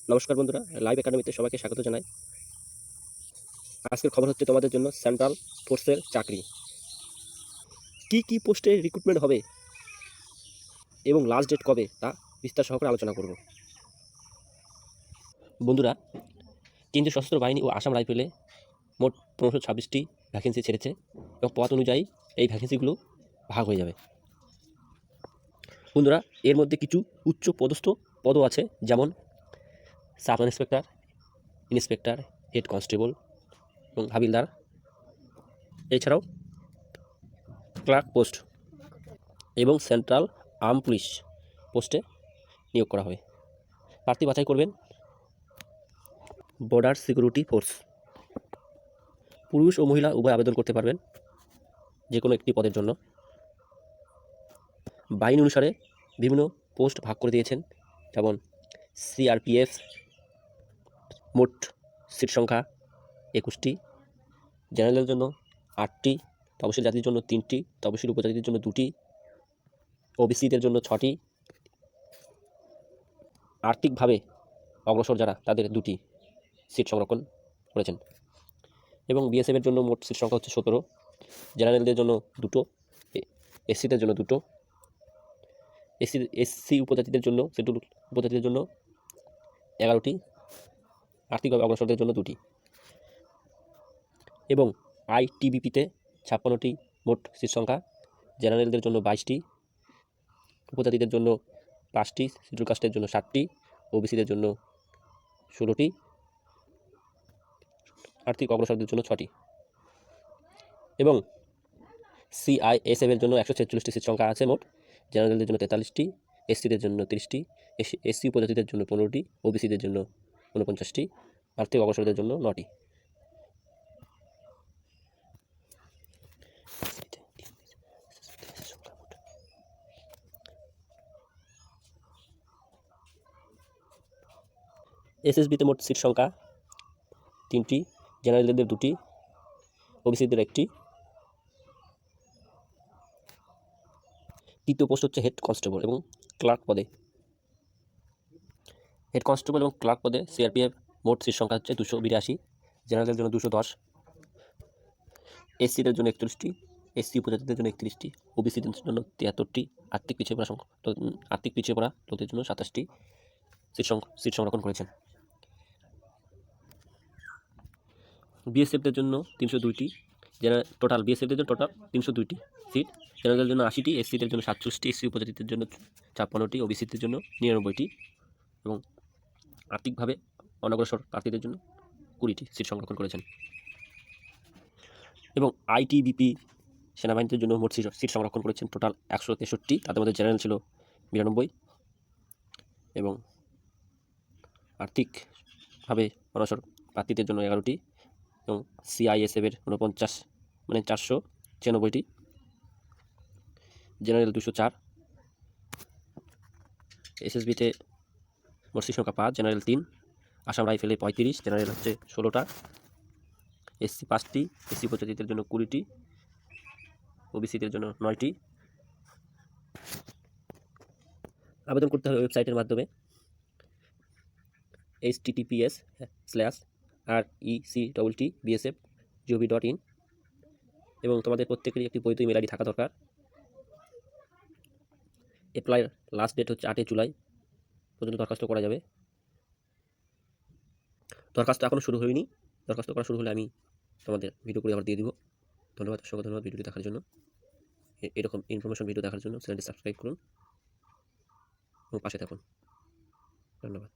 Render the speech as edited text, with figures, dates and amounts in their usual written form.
নমস্কার বন্ধুরা, লাইভ একাডেমিতে সবাইকে স্বাগত জানাই। আজকের খবর হচ্ছে তোমাদের জন্য সেন্ট্রাল ফোর্সের চাকরি। কি পোস্টে রিক্রুটমেন্ট হবে এবং লাস্ট ডেট কবে তা বিস্তার সহকারে আলোচনা করব। বন্ধুরা, কেন্দ্রীয় সশস্ত্র বাহিনী ও আসাম রাইফেলে মোট 1526টি ভ্যাকেন্সি ছেড়েছে এবং পদ অনুযায়ী এই ভ্যাকেন্সিগুলো ভাগ হয়ে যাবে। বন্ধুরা, এর মধ্যে কিছু উচ্চ পদস্থ পদও আছে, যেমন sub inspector, inspector, head constable এবং হাবিলদার। এছাড়াও ক্লার্ক পোস্ট এবং সেন্ট্রাল আর্ম পুলিশ পোস্টে নিয়োগ করা হবে। প্রার্থী বাছাই করবেন বর্ডার সিকিউরিটি ফোর্স। পুরুষ ও মহিলা উভয় আবেদন করতে পারবেন যে কোনো একটি পদের জন্য। বাহিনী অনুসারে বিভিন্ন পোস্ট ভাগ করে দিয়েছেন, যেমন সিআরপিএফ মোট সিট সংখ্যা 21টি, জেনারেলের জন্য 8টি, তপশিলি জাতির জন্য 3টি, তপশিলি উপজাতিদের জন্য 2টি, ওবিসিদের জন্য 6টি, আর্থিকভাবে অগ্রসর যারা তাদের 2টি সিট সংরক্ষণ করেছেন। এবং বিএসএফের জন্য মোট সিট সংখ্যা হচ্ছে 17, জেনারেলদের জন্য 2টো, এসসিদের জন্য 2টো, এসসি উপজাতিদের জন্য, শিডিউল উপজাতিদের জন্য 11টি, আর্থিকভাবে অগ্রসরদের জন্য 2টি। এবং আইটিবিপিতে 56টি মোট সিট সংখ্যা, জেনারেলদের জন্য 22টি, উপজাতিদের জন্য 5টি, শিডিউল কাস্টের জন্য 7টি, ওবিসিদের জন্য 16টি, আর্থিক অগ্রসরদের জন্য 6টি। এবং সিআইএসএফের জন্য 146টি সিট সংখ্যা আছে মোট, জেনারেলদের জন্য 43টি, এসসিদের জন্য 30টি, এসসি উপজাতিদের জন্য 15টি, ওবিসিদের জন্য 49টি, আর্থিক অগ্রসরদের জন্য 9টি। এসএসবিতে মোট সিট সংখ্যা 3টি, জেনারেলদের 2টি, ওবিসিদের 1টি। তৃতীয় পোস্ট হচ্ছে হেড কনস্টেবল এবং ক্লার্ক পদে। হেড কনস্টেবল এবং ক্লার্ক পদে সিআরপিএফ মোট সিট সংখ্যা হচ্ছে 282, জেনারেলদের জন্য 210, এসসিদের জন্য 41টি, এসসি উপজাতিদের জন্য 31টি, ওবিসিদের জন্য 73টি, আর্থিক পিছিয়ে পড়া লোকদের জন্য 27টি সিট সংরক্ষণ করেছেন। বিএসএফদের জন্য 302টি, টোটাল বিএসএফদের জন্য টোটাল 302টি সিট, জেনারেলদের জন্য 80টি, এসসিদের জন্য 67টি, এসসি উপজাতিদের জন্য 56টি, ওবিসিদের জন্য 99টি এবং আর্থিকভাবে অনগ্রসর প্রার্থীদের জন্য 20টি সিট সংরক্ষণ করেছেন। এবং আইটিবিপি সেনাবাহিনীর জন্য মোট সিট সংরক্ষণ করেছেন টোটাল 163টি, তাদের মধ্যে জেনারেল ছিল 92 এবং আর্থিকভাবে অনগ্রসর প্রার্থীদের জন্য 11টি এবং সিআইএসএফের 49 মানে 496টি, জেনারেল 204, এসএসবিতে মোট সিট সংখ্যা 5, জেনারেল 3, আসাম রাইফেলে 35, জেনারেল হচ্ছে 16টা, এসসি 5টি, এসসি উপজাতিদের জন্য 20টি, ওবিসিদের জন্য 9টি। আবেদন করতে হবে ওয়েবসাইটের মাধ্যমে https://rectbsf.gov.in এবং তোমাদের প্রত্যেকেরই একটি বৈধ ইমেল আইডি থাকা দরকার। অ্যাপ্লাই লাস্ট ডেট হচ্ছে 8 জুলাই পর্যন্ত দরখাস্ত করা যাবে। দরখাস্ত এখনও শুরু হয়নি, দরখাস্ত করা শুরু হলে আমি তোমাদের ভিডিও করে আবার দিয়ে দিব। ধন্যবাদ, অসংখ্য ধন্যবাদ ভিডিওটি দেখার জন্য। এরকম ইনফরমেশন ভিডিও দেখার জন্য চ্যানেলটি সাবস্ক্রাইব করুন এবং পাশে থাকুন। ধন্যবাদ।